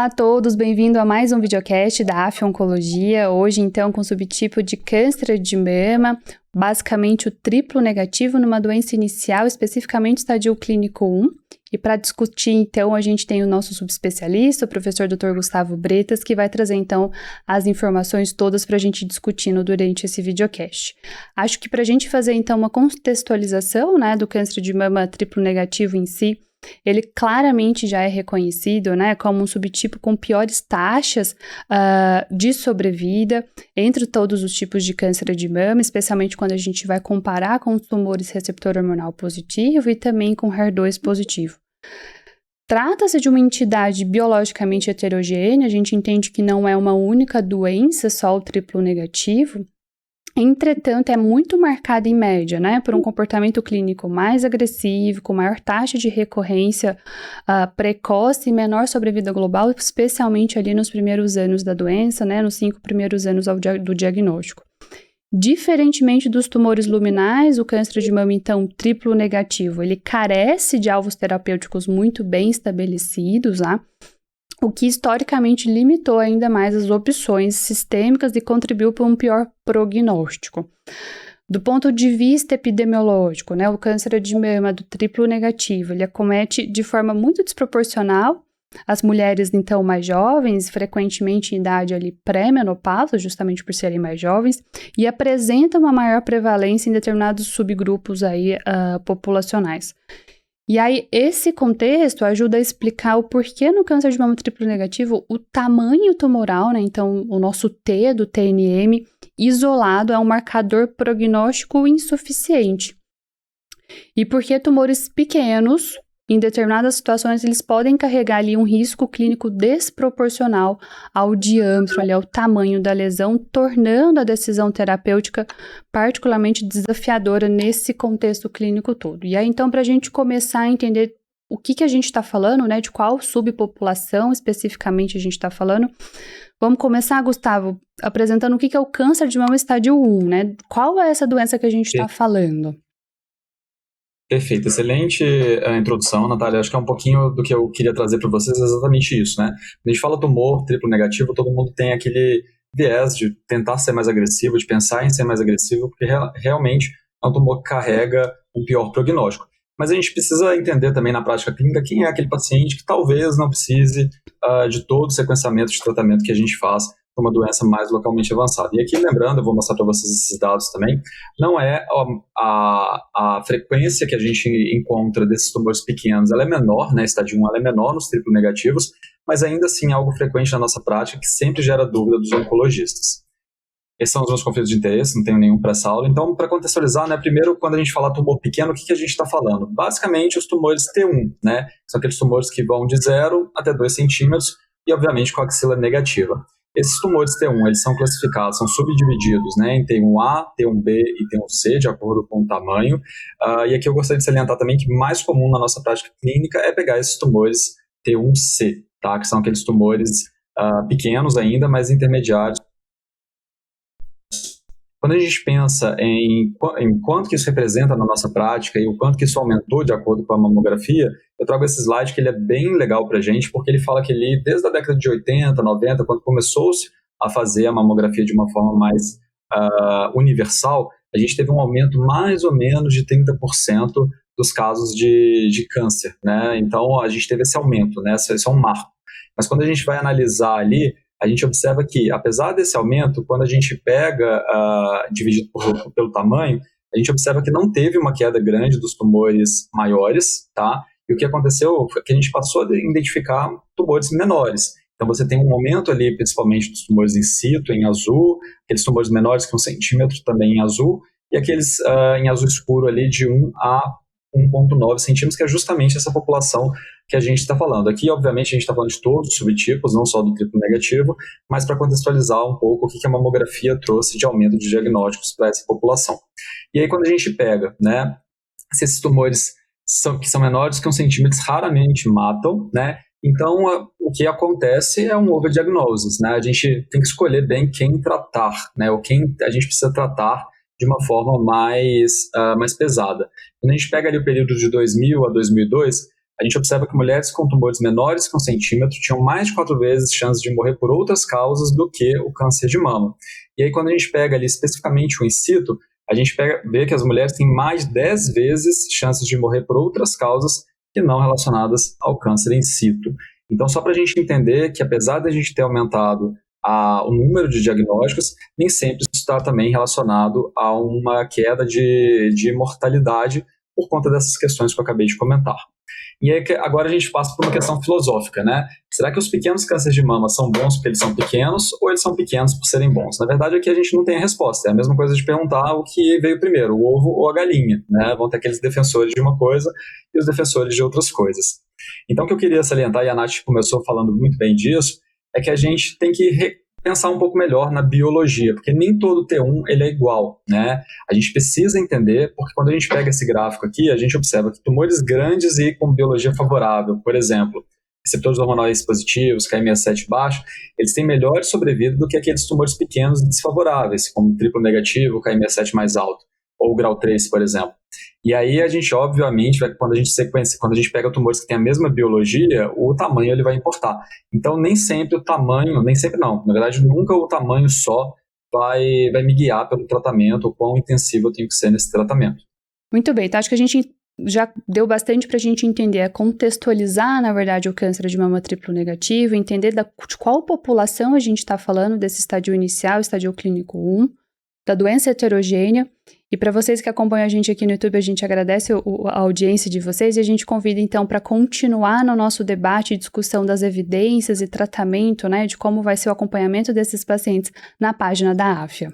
Olá a todos, bem-vindo a mais um videocast da AF Oncologia, hoje então com o subtipo de câncer de mama, basicamente o triplo negativo numa doença inicial, especificamente estadio clínico 1. E para discutir então a gente tem o nosso subespecialista, o professor Dr. Gustavo Bretas, que vai trazer então as informações todas para a gente discutindo durante esse videocast. Acho que para a gente fazer então uma contextualização, do câncer de mama triplo negativo em si, ele claramente já é reconhecido, como um subtipo com piores taxas de sobrevida entre todos os tipos de câncer de mama, especialmente quando a gente vai comparar com os tumores receptor hormonal positivo e também com HER2 positivo. Trata-se de uma entidade biologicamente heterogênea, a gente entende que não é uma única doença, só o triplo negativo. Entretanto, é muito marcada em média, por um comportamento clínico mais agressivo, com maior taxa de recorrência precoce e menor sobrevida global, especialmente ali nos primeiros anos da doença, nos 5 primeiros anos do diagnóstico. Diferentemente dos tumores luminais, o câncer de mama, então, triplo negativo, ele carece de alvos terapêuticos muito bem estabelecidos, o que historicamente limitou ainda mais as opções sistêmicas e contribuiu para um pior prognóstico. Do ponto de vista epidemiológico, o câncer de mama do triplo negativo, ele acomete de forma muito desproporcional as mulheres, então, mais jovens, frequentemente em idade ali pré-menopausa, justamente por serem mais jovens, e apresenta uma maior prevalência em determinados subgrupos aí, populacionais. E aí, esse contexto ajuda a explicar o porquê no câncer de mama triplo negativo o tamanho tumoral, então o nosso T do TNM isolado é um marcador prognóstico insuficiente. E porque tumores pequenos, em determinadas situações, eles podem carregar ali um risco clínico desproporcional ao diâmetro, ao tamanho da lesão, tornando a decisão terapêutica particularmente desafiadora nesse contexto clínico todo. E aí, então, para a gente começar a entender o que a gente está falando, de qual subpopulação especificamente a gente está falando, vamos começar, Gustavo, apresentando o que é o câncer de mama estádio 1, Qual é essa doença que a gente está falando? Perfeito, excelente introdução, Natália. Acho que é um pouquinho do que eu queria trazer para vocês, exatamente isso, Quando a gente fala tumor triplo negativo, todo mundo tem aquele viés de tentar ser mais agressivo, de pensar em ser mais agressivo, porque realmente é um tumor que carrega um pior prognóstico. Mas a gente precisa entender também na prática clínica quem é aquele paciente que talvez não precise de todo o sequenciamento de tratamento que a gente faz para uma doença mais localmente avançada. E aqui, lembrando, eu vou mostrar para vocês esses dados também, não é a frequência que a gente encontra desses tumores pequenos, ela é menor, estádio 1, ela é menor nos triplo negativos, mas ainda assim é algo frequente na nossa prática que sempre gera dúvida dos oncologistas. Esses são os meus conflitos de interesse, não tenho nenhum para essa aula. Então, para contextualizar, primeiro, quando a gente fala tumor pequeno, o que a gente está falando? Basicamente, os tumores T1, São aqueles tumores que vão de 0 até 2 centímetros e, obviamente, com a axila negativa. Esses tumores T1, eles são classificados, são subdivididos, em T1A, T1B e T1C, de acordo com o tamanho. E aqui eu gostaria de salientar também que mais comum na nossa prática clínica é pegar esses tumores T1C, que são aqueles tumores pequenos ainda, mas intermediários. Quando a gente pensa em quanto que isso representa na nossa prática e o quanto que isso aumentou de acordo com a mamografia, eu trago esse slide que ele é bem legal para a gente, porque ele fala que ele, desde a década de 80, 90, quando começou-se a fazer a mamografia de uma forma mais universal, a gente teve um aumento mais ou menos de 30% dos casos de câncer, Então, a gente teve esse aumento, Esse é um marco. Mas quando a gente vai analisar ali, a gente observa que, apesar desse aumento, quando a gente pega, dividido pelo tamanho, a gente observa que não teve uma queda grande dos tumores maiores, E o que aconteceu foi que a gente passou a identificar tumores menores. Então, você tem um aumento ali, principalmente dos tumores in situ, em azul, aqueles tumores menores que 1 centímetro também em azul, e aqueles em azul escuro ali de 1 a 1,9 centímetros, que é justamente essa população que a gente está falando. Aqui, obviamente, a gente está falando de todos os subtipos, não só do triplo negativo, mas para contextualizar um pouco o que a mamografia trouxe de aumento de diagnósticos para essa população. E aí, quando a gente pega, se esses tumores que são menores que 1 centímetro raramente matam, então o que acontece é um overdiagnose, A gente tem que escolher bem quem tratar, ou quem a gente precisa tratar de uma forma mais pesada. Quando a gente pega ali o período de 2000 a 2002, a gente observa que mulheres com tumores menores que 1 centímetro tinham mais de 4 vezes chance de morrer por outras causas do que o câncer de mama. E aí, quando a gente pega ali especificamente o in situ, a gente vê que as mulheres têm mais de 10 vezes chances de morrer por outras causas que não relacionadas ao câncer in situ. Então, só para a gente entender que, apesar de a gente ter aumentado o número de diagnósticos, nem sempre isso está também relacionado a uma queda de mortalidade por conta dessas questões que eu acabei de comentar. E aí, agora a gente passa por uma questão filosófica, né? Será que os pequenos cânceres de mama são bons porque eles são pequenos ou eles são pequenos por serem bons? Na verdade, aqui a gente não tem a resposta. É a mesma coisa de perguntar o que veio primeiro, o ovo ou a galinha, né? Vão ter aqueles defensores de uma coisa e os defensores de outras coisas. Então, o que eu queria salientar, e a Nath começou falando muito bem disso, é que a gente tem que pensar um pouco melhor na biologia, porque nem todo T1 ele é igual, né? A gente precisa entender, porque quando a gente pega esse gráfico aqui, a gente observa que tumores grandes e com biologia favorável, por exemplo, receptores hormonais positivos, KM67 baixo, eles têm melhor sobrevida do que aqueles tumores pequenos e desfavoráveis, como triplo negativo, KM67 mais alto, ou grau 3, por exemplo. E aí a gente, obviamente, quando a gente pega tumores que têm a mesma biologia, o tamanho ele vai importar. Então, nem sempre o tamanho, nem sempre não, na verdade, nunca o tamanho só vai me guiar pelo tratamento, o quão intensivo eu tenho que ser nesse tratamento. Muito bem, então acho que a gente já deu bastante para a gente entender, contextualizar, na verdade, o câncer de mama triplo negativo, entender de qual população a gente está falando desse estadio inicial, estadio clínico 1, da doença heterogênea. E para vocês que acompanham a gente aqui no YouTube, a gente agradece a audiência de vocês e a gente convida então para continuar no nosso debate e discussão das evidências e tratamento, né, de como vai ser o acompanhamento desses pacientes na página da AFIA.